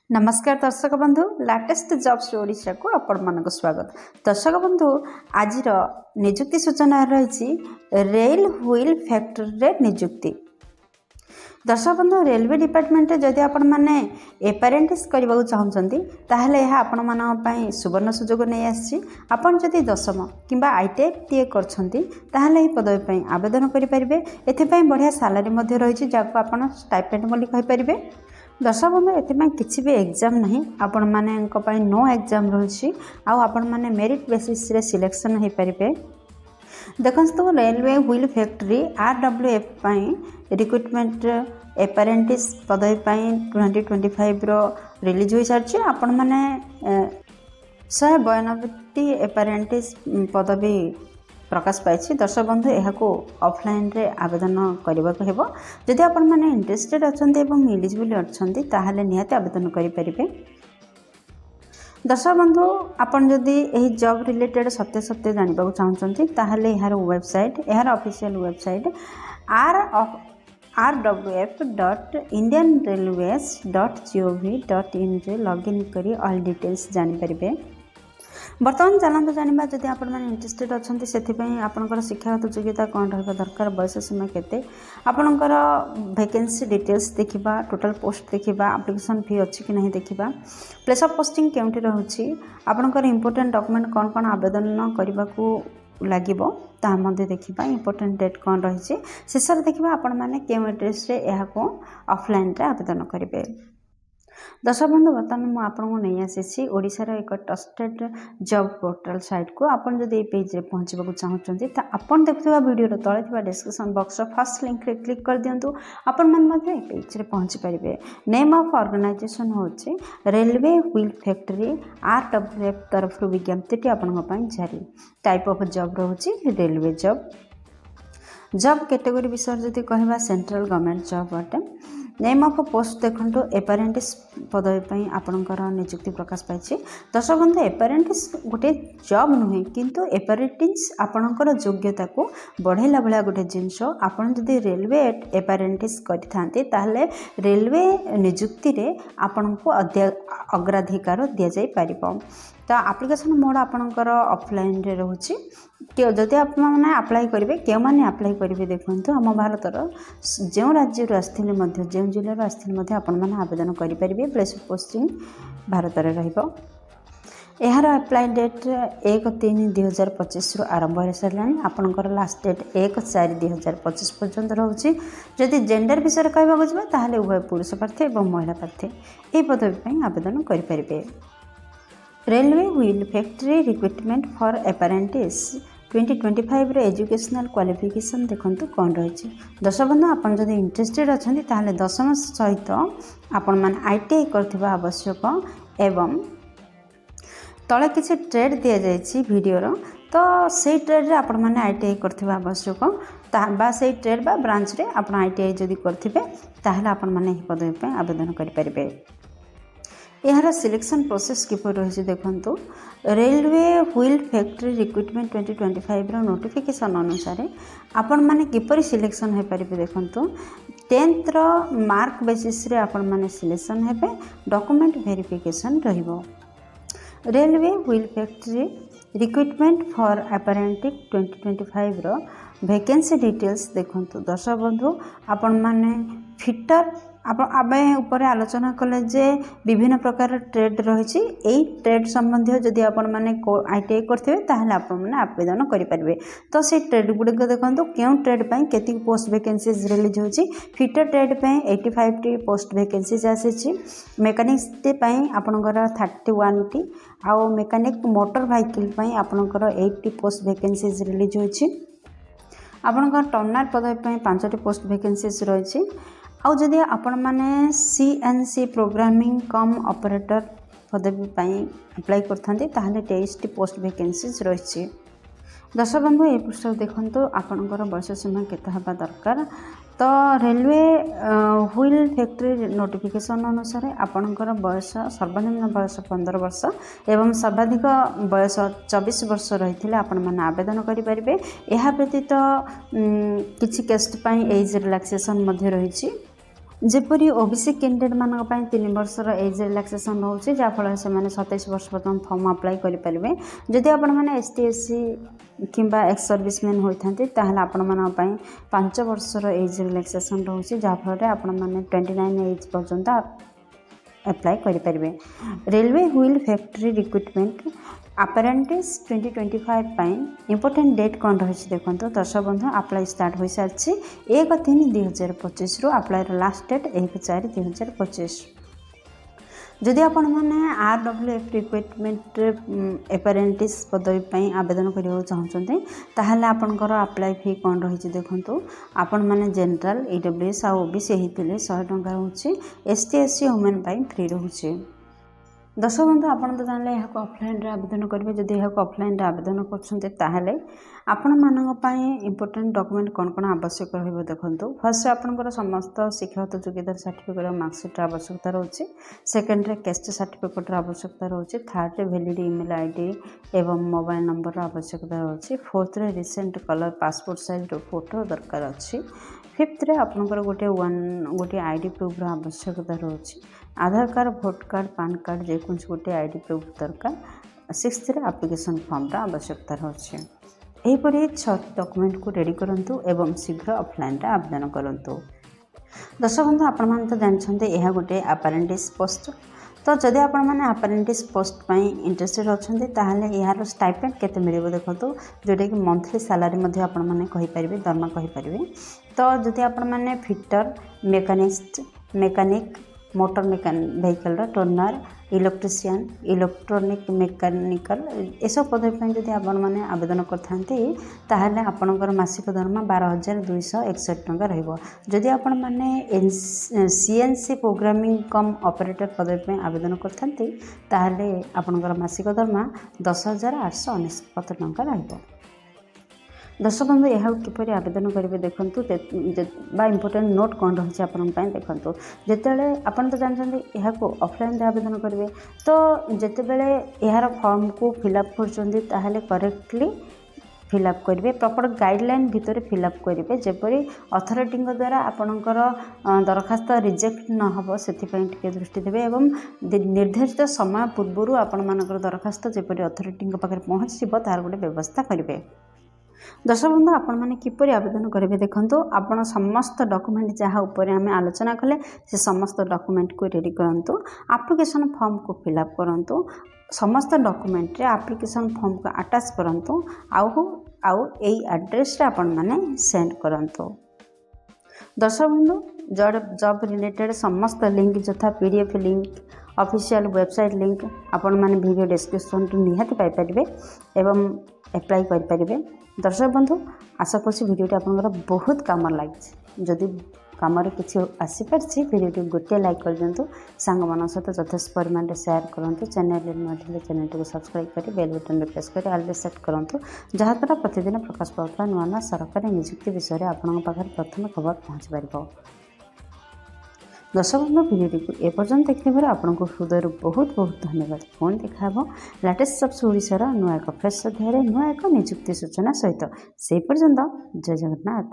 नमस्कार दर्शक बंधु लाटेस्ट जॉब्स ओडिशा को आपण मानक स्वागत। दर्शक बंधु आज निजुक्ति सूचना रही रेल व्हील फैक्ट्री रे निजुक्ति। दर्शक बंधु रेलवे डिपार्टमेंट जदि आपण माने एपारेंटिस करबा चाहछंती ताहले यह आपण मानक पई सुवर्ण सुजोग नै आछि। आपण जदि दशम किंबा आईटीआई टीए करछंती ताहले ई पदवी पई आवेदन करि परिबे। एथे पई बढ़िया सैलरी मध्ये रही जाको आपण स्टाइपेंड बोली कहि परिबे। दर्शक बंधु एथि किसी भी एग्जाम नहीं आपण माने नो एग्जाम रही आपण माने मेरिट बेसिस रे सिलेक्शन हो पारे। देखो railway wheel factory RWF recruitment apprentice पदवी 2025 रिलीज हो सारी। आपण माने 192 एपारेंटिस पदवी प्रकाश पाई। दर्शक बंधु यह ऑफलाइन रे आवेदन करने को जदि आपण माने इंटरेस्टेड अच्छा एलिजिबल अच्छा ताहले निहाती आवेदन करें। दर्शक बंधु आपण जदि यही जॉब रिलेटेड सत्य सत्य जानवा चाहते ताहले यार वेबसाइट यार ऑफिशियल वेबसाइट rwf.indianrailways.gov.in रे लॉगिन करी ऑल डिटेल्स जानि परिबे। बर्तमान चलते जाना जदि आप इंटरेस्टेड अच्छा से आपंकर शिक्षागत योग्यता कौन रहा दरकार बयस सीमा केते आपणकर वैकेंसी डिटेल्स देखा टोटल पोस्ट देखा एप्लिकेशन फी अच्छी कि नहीं देखा प्लेस ऑफ पोस्टिंग केउंटी रहुछि आपणकर इंपोर्टेंट डॉक्यूमेंट कौन कौन आवेदन करने को लगे देखा इंपोर्टेंट डेट कौन रही शेष देखा आपण मैंने क्यों एड्रेस ऑफलाइन रे आवेदन करेंगे। दर्शक बंधु बर्तमान मुझे आपको नहीं आसी ओडिशार एक ट्रस्टेड जॉब पोर्टल साइट को आपन जदि पेज रे पहुँचवा चाहते तो आपन देखुवा वीडियो तले डिस्क्रिप्शन बॉक्स फर्स्ट लिंक रे क्लिक कर दिंतु आपण मैंने पेज रे पहुँची पारे। नेम ऑफ ऑर्गेनाइजेशन होची रेलवे व्हील फैक्ट्री RWF तरफ विज्ञप्ति आपण जारी। टाइप ऑफ जॉब रोची रेलवे जॉब। जॉब कैटेगरी विषय जदि कहवा सेंट्रल गवर्नमेंट जॉब अटे। नेम ऑफ पोस्ट देखो एपारेंटिस पदवी आपणकर निजुक्ति प्रकाश पाई। दर्शक बंधु एपारेंटिस गोटे जॉब नुहे किंतु एपारेंटिस आपणकर योग्यता को बढ़ेला भाया गोटे जिनस आपन जदि रेलवे एपारेंटिस करते ताहले रेलवे निजुक्ति रे आपन को अग्राधिकार दि जाई पारिबो। तो एप्लिकेशन मोड आपणकर ऑफलाइन रे रहउछि जदि आप मैंने अप्लाई करेंगे क्यों मैंने अप्लाई करेंगे देखो आम भारतर जो राज्य आसते जो जिले आसते आपण मैंने आवेदन करेंगे। प्लेस ऑफ पोस्टिंग भारत में रहिबो। यार अप्लाई डेट 1/3/2025 आरंभ हो सारे आपंकर लास्ट डेट 1/4/2025 पर्यंत रोचे। जदि जेंडर विषय कहवाक जाए ताहले उभय पुरुष प्रार्थी और महिला प्रार्थी यह पदवी आवेदन करेंगे। Railway wheel factory recruitment for apprentice 2025 रे एजुकेशनल क्वालिफिकेशन देखंतु कौन रही। दर्शक बंधु आपन जदि इंटरेस्टेड अच्छा ताहले दशम सहित आपण मान ITI करथिबा आवश्यक एवं तले किसी ट्रेड दि जाइए वीडियोर तो से ट्रेड रे आपण माने ITI करथिबा आवश्यक बा से ट्रेड बा ब्रांच रे आपण ITI जदि करथिबे ताहले आपण माने एही पदवी पे आवेदन करि परिबे। यार सिलेक्शन प्रोसेस किपर रही देखु railway wheel factory recruitment 2025 notification अनुसार आपण माने किपर सिलेक्शन हो पारे देखु 10th मार्क बेसिस रे आपण माने सिलेक्शन हेबे। डॉक्यूमेंट वेरिफिकेशन रहिबो। Railway wheel factory recruitment for apprentice 2025 vacancy details देखु। दर्शक बंधु आपण माने फिटर ऊपर आलोचना कले जे विभिन्न प्रकार ट्रेड रही ट्रेड संबंधी जदि आपण माने ITI करथिबे ताहले आपण माने आवेदन करि परिबे। तो से ट्रेड गुड़िक देखो क्यों ट्रेड पई केति पोस्ट वैकेंसीज रिलीज होची। फिटर ट्रेड पई 85 टी पोस्ट वैकेंसीज आसी। मेकानिक्स पई आपनकर 31 टी आउ मेकानिक मोटर व्हीकल पई आपनकर 80 पोस्ट वैकेंसीज रिलीज होची। आपनकर टर्नर पदवी पई 5 टी पोस्ट वैकेंसीज रही। आउ जदि आपण माने CNC प्रोग्रामिंग कम ऑपरेटर पदवी अप्लाई करथांते ताहले 23 पोस्ट वैकेंसीज रही। दर्शक बंधु ये पृष्ठ देखो आपणकर बयस सीमा केते हबा दरकार। तो रेलवे व्हील फैक्ट्री नोटिफिकेशन अनुसार आपणकर बयस सर्वनिम्न बयस 15 वर्ष एवं सर्वाधिक बयस 24 वर्ष रही आपण माने आवेदन करें। यह व्यतीत किसी केस्ट एज रिलैक्सेशन रही जेपरी ओबीसी कैंडिडेट मानक 3 वर्षर एज रिलैक्सेशन रोचे जहाँफल से 27 वर्ष पर्यटन फॉर्म अप्लाई करेंगे। जदि आपण मैंने एसटी एससी किंबा एक्स सर्विसमैन होते आपण मान 5 वर्षर एज रिलैक्सेशन रोचे जहाँफल आपण मैंने 29 एज पर्यंत अप्लाई करेंगे। Railway wheel factory recruitment apprentice 2025 important date कौन रही देखो। दर्शक बंधु अप्लाई स्टार्ट हो सारी 1/3/2025 रु अप्लाई लास्ट डेट 1/4/2025। जदि आपण मैंने RWF रिक्रुटमेंट अपेरेंटिस पदवी आवेदन करने चाहते ताहले आपनकर अप्लाई फी कौन रही देखो। आपण मैंने जनरल EWS आ OBC होते 100 टंका रोचे। ST SC वुमेन फ्री रोचे। दर्शक बंधु आप तो जानले यहाँ ऑफलाइन आवेदन करेंगे। जब यहाँ ऑफलाइन आवेदन करते आपण मानी इंपोर्टेंट डॉक्यूमेंट कौन कौन आवश्यक रही देखो। फर्स्ट आपंकर समस्त शिक्षागत योग्यता सर्टिफिकेट मार्कशीट आवश्यकता रोचे। सेकेंड कैस्ट सर्टिफिकेट आवश्यकता रोचे। थर्ड वैलिड ईमेल आईडी एवं मोबाइल नंबर आवश्यकता रोचे। Fourth recent colour passport size photo दरकार अच्छी। फिफ्थ आपंकर गोटे आईडी प्रूफ आवश्यकता रोचे। Aadhaar card vote card PAN card जेको गोटे आईडी प्रूफ दरकार। सिक्स्थ एप्लिकेशन फॉर्म आवश्यकता रोचे। यहीपरि 6 डॉक्यूमेंट को रेडी करंतु एवं शीघ्र ऑफलाइन आवेदन करंतु। दर्शक बंधु आपण माने तो जानछन्ते यह गोटे अपेरेंटिस पोस्ट। तो जदि आपण माने अपेरेंटिस पोस्ट पई इंटरेस्टेड अछन्ते ताहाले यार स्टाइपेंड केते मिलिबो देखंतु जोटा कि मंथली सैलरी मध्ये आपण माने कहि परिबे दरमा कहि परिबे। तो जदि आपण माने fitter mechanic motor vehicle Turner electrician electronic mechanical S पदवी जब आपण मैंने आवेदन करते आपणकर मासिक दरमा 12,261 टंका रहिबो। जदि आपण मैंने CNC प्रोग्रामिंग कम ऑपरेटर पदवी आवेदन करते आपणकर मासिक दरमा 10,869 टंका रहिबो। दर्शक बंधु यह किपर आवेदन करेंगे देखो। इंपोर्टेंट नोट कौन रही है देखो। जितेबाला आपन तो जानते यहाँ ऑफलाइन आवेदन करेंगे तो जितेबाला यार फॉर्म को फिलअप कर करेक्टली फिलअप करेंगे। प्रॉपर गाइडलाइन भितर फिलअप करेंगे जेपरी अथॉरिटी द्वारा आपणकर दरखास्त रिजेक्ट न हो से दृष्टि देवे एवं निर्धारित समय पूर्व आपण मानकर दरखास्त जेपरी अथॉरिटी पाखे पहुँची तार गोटे व्यवस्था करेंगे। दर्शक बंधु आपण मैंने किपर आवेदन करेंगे देखो। आपण समस्त डॉक्यूमेंट जहाँ उपर आम आलोचना कले से समस्त डॉक्यूमेंट को रेडी करंतु। एप्लिकेशन फॉर्म को फिलअप करंतु। समस्त डॉक्यूमेंट रे एप्लिकेशन फॉर्म को अटैच करंतु। आउ एई एड्रेस रे आपण माने सेंड करंतु। दर्शक बंधु जॉब रिलेटेड समस्त लिंक जथा PDF link official website link आपण माने वीडियो डिस्क्रिप्शन निहाती पाई परिबे एवं अप्लाई कर पारिबे। दर्शक बंधु आशा करछि वीडियोटी आपनकर बहुत काम लगी। जदि काम किसी आसीपारी वीडियो गोटे लाइक कर दिंतु। सांग मान सहित यथेष परिमाण में शेयर करूँ। चैनल चैनल को सब्सक्राइब कर बेल बटन में प्रेस कर ऑल सेट करूँ जहाँद्वारा प्रतिदिन प्रकाश पाउथुवा नुआ नुआ सरकारी नियुक्ति विषय में आपन पाखे प्रथम खबर पहुँची पार। दर्शक बंधु वीडियो को एपर्यंत देखने आपको हृदय बहुत बहुत धन्यवाद। पुणी देखा लेटेस्ट जब्स ओडिशार नुआ एक फ्रेश अध्याय नुआ एक नियुक्ति सूचना सहित से पर्यंत जय जगन्नाथ।